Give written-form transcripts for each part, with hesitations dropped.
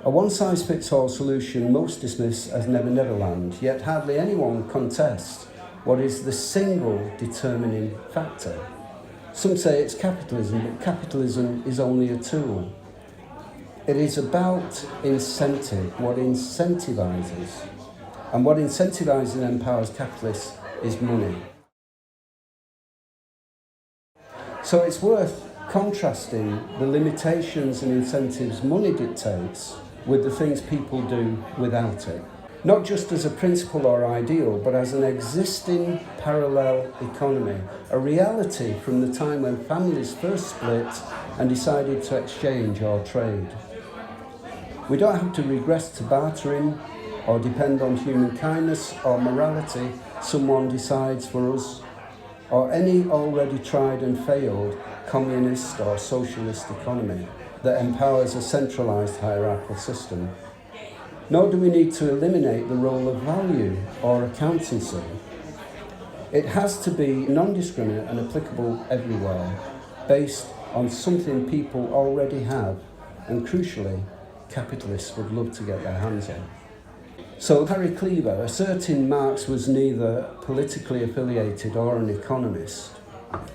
A one-size-fits-all solution most dismiss as Never Land, yet hardly anyone contests what is the single determining factor. Some say it's capitalism, but capitalism is only a tool. It is about incentive, what incentivises. And what incentivises and empowers capitalists is money. So it's worth contrasting the limitations and incentives money dictates with the things people do without it. Not just as a principle or ideal, but as an existing parallel economy, a reality from the time when families first split and decided to exchange or trade. We don't have to regress to bartering or depend on human kindness or morality someone decides for us, or any already tried and failed communist or socialist economy that empowers a centralised hierarchical system. Nor do we need to eliminate the role of value or accountancy. It has to be non-discriminate and applicable everywhere, based on something people already have, and crucially, capitalists would love to get their hands on. So Harry Cleaver, asserting Marx was neither politically affiliated or an economist,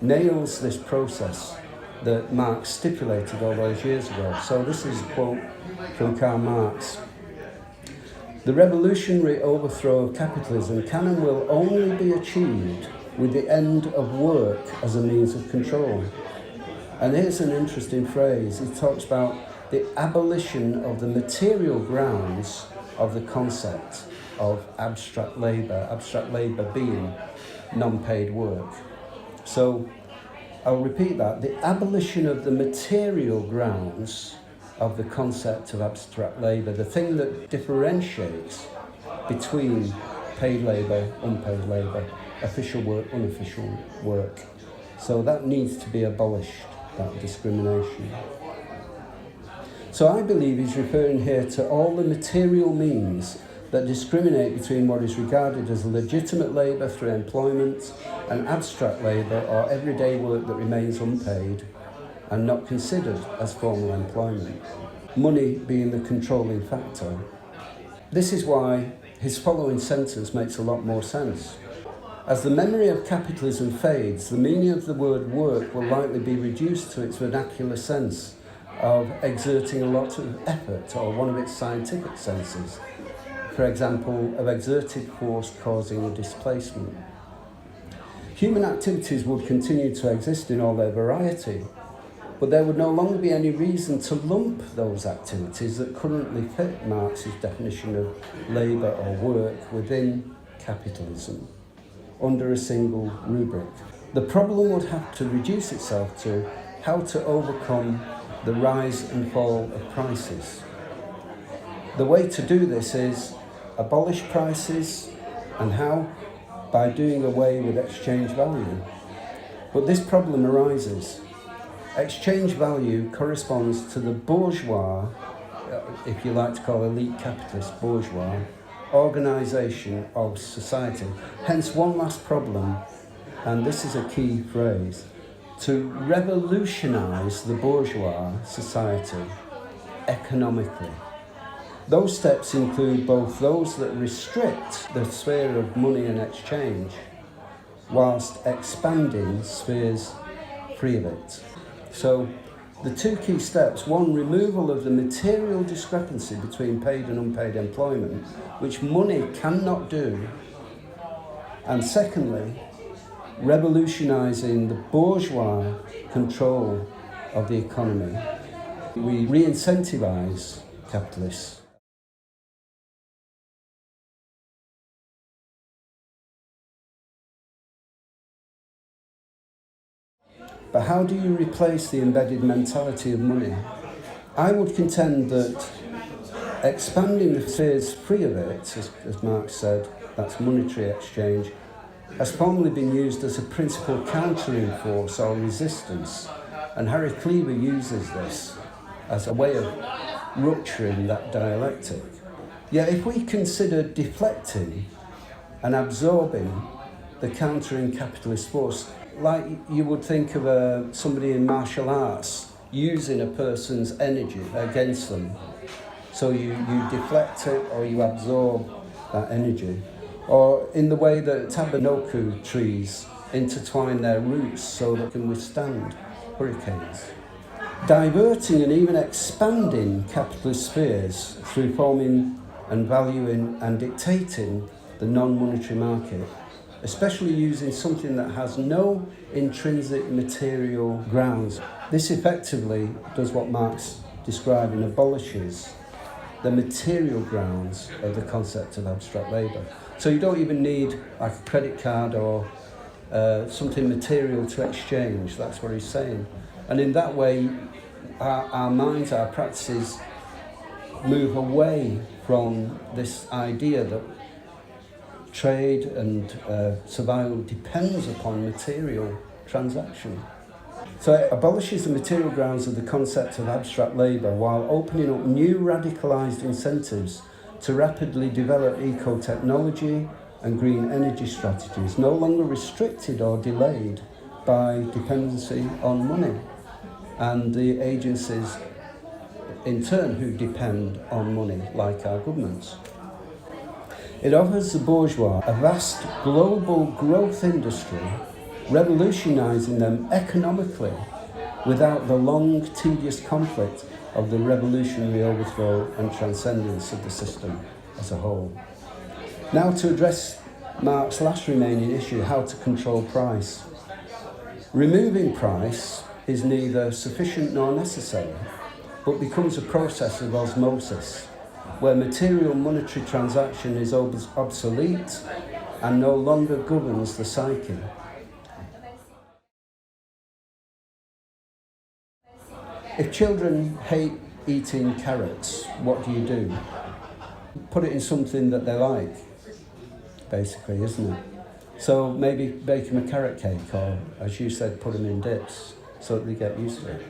nails this process that Marx stipulated all those years ago. So this is a quote from Karl Marx. The revolutionary overthrow of capitalism can and will only be achieved with the end of work as a means of control. And here's an interesting phrase. He talks about the abolition of the material grounds of the concept of abstract labour being non-paid work. So I'll repeat that, the abolition of the material grounds of the concept of abstract labour, the thing that differentiates between paid labour, unpaid labour, official work, unofficial work. So that needs to be abolished, that discrimination. So I believe he's referring here to all the material means that discriminate between what is regarded as legitimate labour through employment and abstract labour or everyday work that remains unpaid and not considered as formal employment, money being the controlling factor. This is why his following sentence makes a lot more sense. As the memory of capitalism fades, the meaning of the word work will likely be reduced to its vernacular sense of exerting a lot of effort, or one of its scientific senses, for example, of exerted force causing a displacement. Human activities would continue to exist in all their variety, but there would no longer be any reason to lump those activities that currently fit Marx's definition of labour or work within capitalism under a single rubric. The problem would have to reduce itself to how to overcome the rise and fall of prices. The way to do this is abolish prices, and how? By doing away with exchange value. But this problem arises. Exchange value corresponds to the bourgeois, if you like to call elite capitalist bourgeois, organisation of society. Hence one last problem, and this is a key phrase, to revolutionise the bourgeois society economically. Those steps include both those that restrict the sphere of money and exchange, whilst expanding spheres free of it. So the two key steps: one, removal of the material discrepancy between paid and unpaid employment, which money cannot do, and secondly, revolutionising the bourgeois control of the economy. We re-incentivise capitalists. But how do you replace the embedded mentality of money? I would contend that expanding the spheres free of it, as Marx said, that's monetary exchange, has formerly been used as a principal countering force or resistance, and Harry Cleaver uses this as a way of rupturing that dialectic. Yet if we consider deflecting and absorbing the countering capitalist force, like you would think of somebody in martial arts using a person's energy against them. So you deflect it or you absorb that energy. Or in the way that tabanoku trees intertwine their roots so they can withstand hurricanes. Diverting and even expanding capitalist spheres through forming and valuing and dictating the non-monetary market, especially using something that has no intrinsic material grounds. This effectively does what Marx described and abolishes the material grounds of the concept of abstract labour. So you don't even need like a credit card or something material to exchange. That's what he's saying. And in that way, our minds, our practices move away from this idea that trade and survival depends upon material transaction. So it abolishes the material grounds of the concept of abstract labour while opening up new radicalised incentives to rapidly develop eco-technology and green energy strategies, no longer restricted or delayed by dependency on money and the agencies in turn who depend on money, like our governments. It offers the bourgeois a vast global growth industry, revolutionising them economically without the long, tedious conflict of the revolutionary overthrow and transcendence of the system as a whole. Now to address Marx's last remaining issue, how to control price. Removing price is neither sufficient nor necessary, but becomes a process of osmosis, where material monetary transaction is obsolete and no longer governs the psyche. If children hate eating carrots, what do? Put it in something that they like, basically, isn't it? So maybe bake them a carrot cake, or as you said, put them in dips so that they get used to it.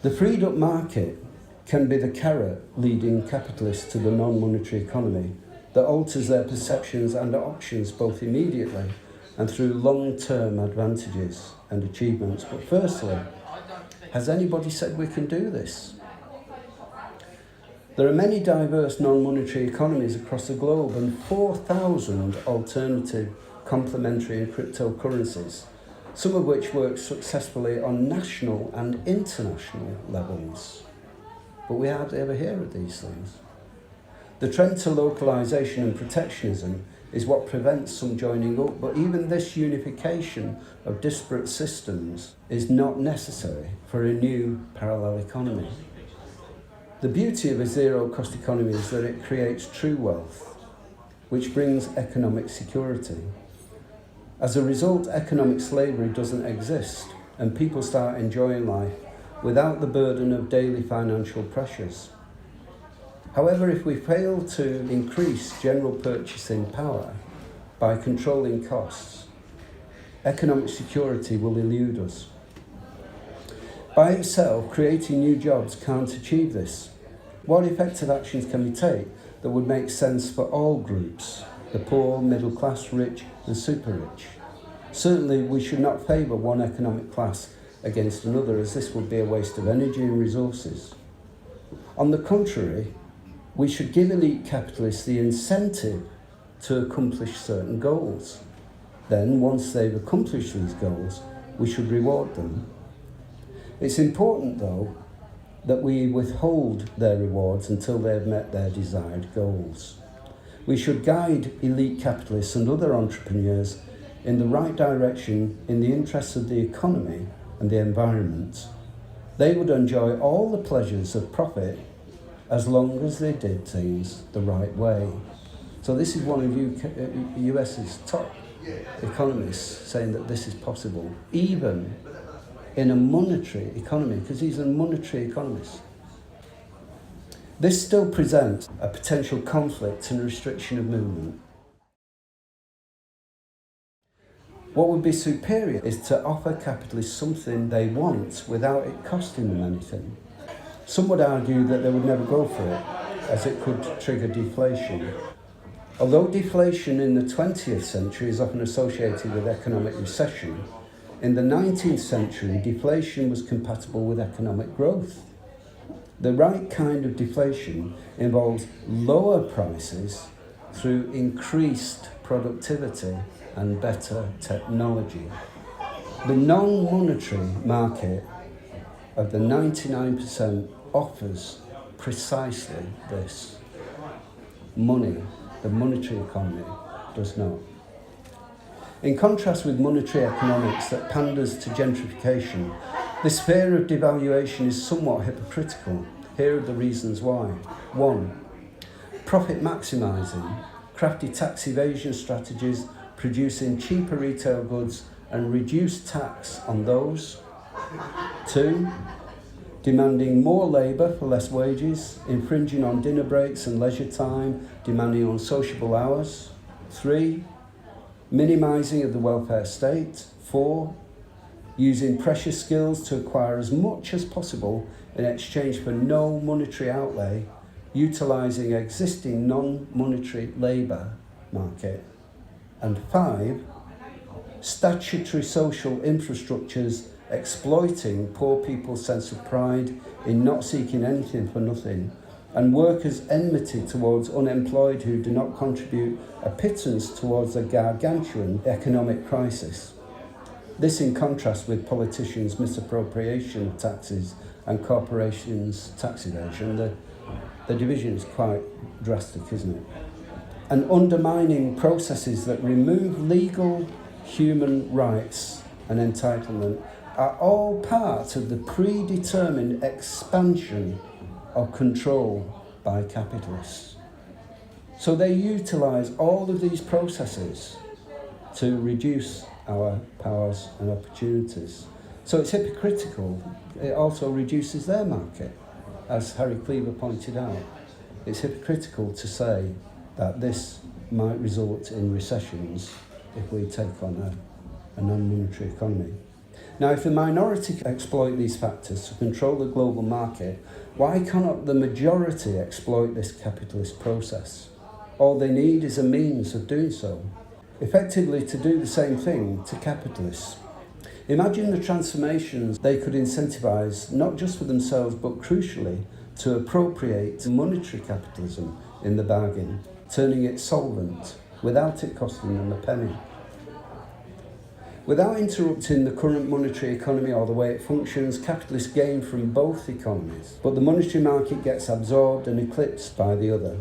The freed up market can be the carrot leading capitalists to the non-monetary economy that alters their perceptions and options both immediately and through long-term advantages and achievements. But firstly, has anybody said we can do this? There are many diverse non-monetary economies across the globe and 4,000 alternative, complementary and cryptocurrencies, some of which work successfully on national and international levels. But we hardly ever hear of these things. The trend to localisation and protectionism is what prevents some joining up, but even this unification of disparate systems is not necessary for a new parallel economy. The beauty of a zero-cost economy is that it creates true wealth, which brings economic security. As a result, economic slavery doesn't exist, and people start enjoying life without the burden of daily financial pressures. However, if we fail to increase general purchasing power by controlling costs, economic security will elude us. By itself, creating new jobs can't achieve this. What effective actions can we take that would make sense for all groups, the poor, middle class, rich and super rich? Certainly, we should not favour one economic class against another, as this would be a waste of energy and resources. On the contrary, we should give elite capitalists the incentive to accomplish certain goals. Then, once they've accomplished these goals, we should reward them. It's important, though, that we withhold their rewards until they have met their desired goals. We should guide elite capitalists and other entrepreneurs in the right direction in the interests of the economy and the environment. They would enjoy all the pleasures of profit as long as they did things the right way. So this is one of US's top economists saying that this is possible, even in a monetary economy, because he's a monetary economist. This still presents a potential conflict and restriction of movement. What would be superior is to offer capitalists something they want without it costing them anything. Some would argue that they would never go for it, as it could trigger deflation. Although deflation in the 20th century is often associated with economic recession, in the 19th century, deflation was compatible with economic growth. The right kind of deflation involves lower prices through increased productivity and better technology. The non-monetary market of the 99% offers precisely this. Money, the monetary economy, does not. In contrast with monetary economics that panders to gentrification, this fear of devaluation is somewhat hypocritical. Here are the reasons why. 1. Profit maximising, crafty tax evasion strategies producing cheaper retail goods and reduced tax on those. 2. Demanding more labour for less wages, infringing on dinner breaks and leisure time, demanding unsociable hours. 3. Minimising of the welfare state. 4. Using precious skills to acquire as much as possible in exchange for no monetary outlay, utilising existing non-monetary labour market. And 5. Statutory social infrastructures exploiting poor people's sense of pride in not seeking anything for nothing, and workers' enmity towards unemployed who do not contribute a pittance towards a gargantuan economic crisis. This in contrast with politicians' misappropriation of taxes and corporations' tax evasion. The division is quite drastic, isn't it? And undermining processes that remove legal human rights and entitlement are all part of the predetermined expansion of control by capitalists. So they utilise all of these processes to reduce our powers and opportunities. So it's hypocritical. It also reduces their market, as Harry Cleaver pointed out. It's hypocritical to say that this might result in recessions if we take on a non-monetary economy. Now, if the minority exploit these factors to control the global market, why cannot the majority exploit this capitalist process? All they need is a means of doing so. Effectively, to do the same thing to capitalists. Imagine the transformations they could incentivise, not just for themselves, but crucially, to appropriate monetary capitalism in the bargain, turning it solvent without it costing them a penny. Without interrupting the current monetary economy or the way it functions, capitalists gain from both economies, but the monetary market gets absorbed and eclipsed by the other.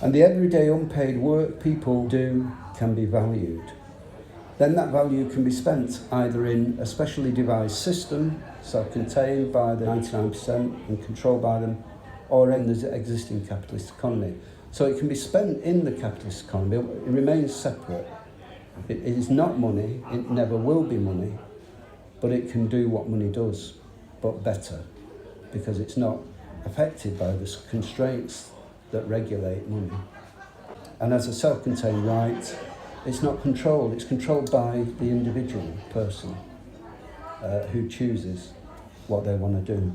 And the everyday unpaid work people do can be valued. Then that value can be spent either in a specially devised system, self-contained by the 99% and controlled by them, or in the existing capitalist economy. So it can be spent in the capitalist economy. It remains separate. It is not money, it never will be money, but it can do what money does, but better, because it's not affected by the constraints that regulate money. And as a self-contained right, it's not controlled, it's controlled by the individual person who chooses what they want to do.